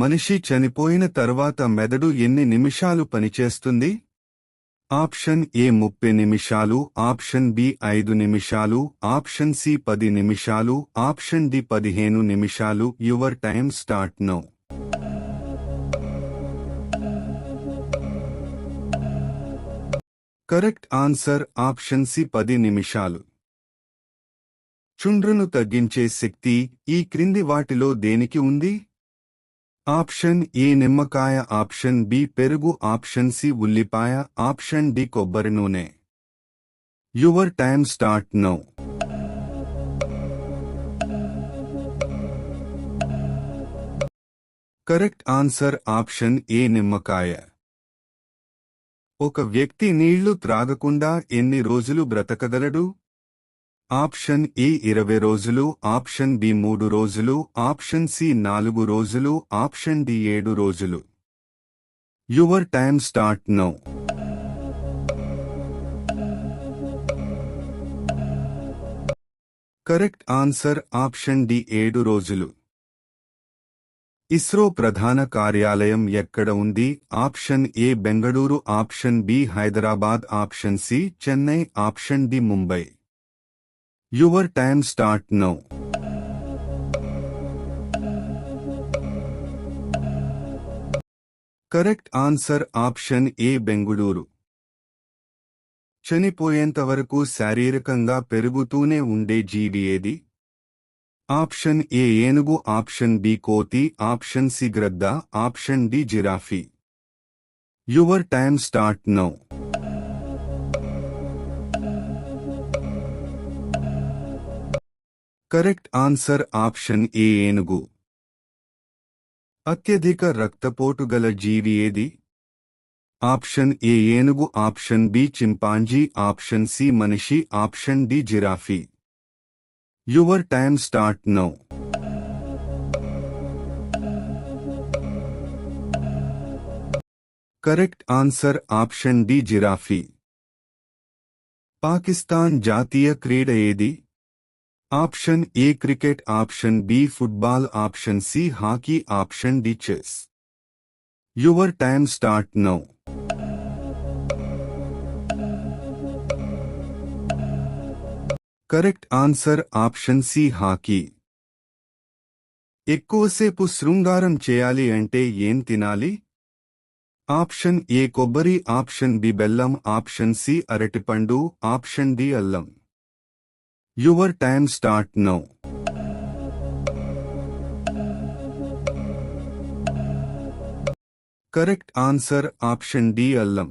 మనిషి చనిపోయిన తర్వాత మెదడు ఎన్ని నిమిషాలు పనిచేస్తుంది? ఆప్షన్ ఏ 30 నిమిషాలు, ఆప్షన్ బి 5 నిమిషాలు, ఆప్షన్ సి 10 నిమిషాలు, ఆప్షన్ డి 15 నిమిషాలు. Your time start now. Correct answer option C 10 నిమిషాలు. చుండ్రును తగ్గించే శక్తి ఈ క్రింది వాటిలో దేనికి ఉంది? ఆప్షన్ ఏ నిమ్మకాయ, ఆప్షన్ బి పెరుగు, ఆప్షన్ సి ఉల్లిపాయ, ఆప్షన్ డి కొబ్బరి నూనె. Your time start now. Correct answer option ఏ నిమ్మకాయ. ఒక వ్యక్తి నీళ్లు త్రాగకుండా ఎన్ని రోజులు బ్రతకగలడు? ఆప్షన్ ఏ 20 రోజులు, ఆప్షన్ బి 3 రోజులు, ఆప్షన్ సి 4 రోజులు, ఆప్షన్ డి 7 రోజులు. Your time start now. Correct answer option D 7 రోజులు. ఇస్రో ప్రధాన కార్యాలయం ఎక్కడ ఉంది? Option A Bengaluru, option B Hyderabad, option C Chennai, option D Mumbai. Your time start now. Correct answer option A Bengaluru. చనిపోయేంతవరకు శారీరకంగా పెరుగుతూనే ఉండే జీవి ఏది? ఆప్షన్ ఏ ఏనుగు, ఆప్షన్ బి కోతి, ఆప్షన్ సి గ్రద్ద, option D giraffe. Your time start now. Correct answer option A ఏనుగు. అత్యధిక రక్తపోటు గల జీవి ఏది? ఆప్షన్ ఏ ఏనుగు, option B chimpanzee, option C మనిషి, option D giraffe. Your time start now. Correct answer option D giraffe. Pakistan జాతీయ క్రీడ ఏది? Option A cricket, option B football, option C hockey, option D chess. Your time start now. Correct answer option C hockey. ఎక్కువసేపు శృంగారం చేయాలి అంటే ఏం తినాలి? Option A కొబ్బరి, ఆప్షన్ బి బెల్లం, ఆప్షన్ సి అరటిపండు, ఆప్షన్ డి అల్లం. Your time start now. Correct answer option D అల్లం.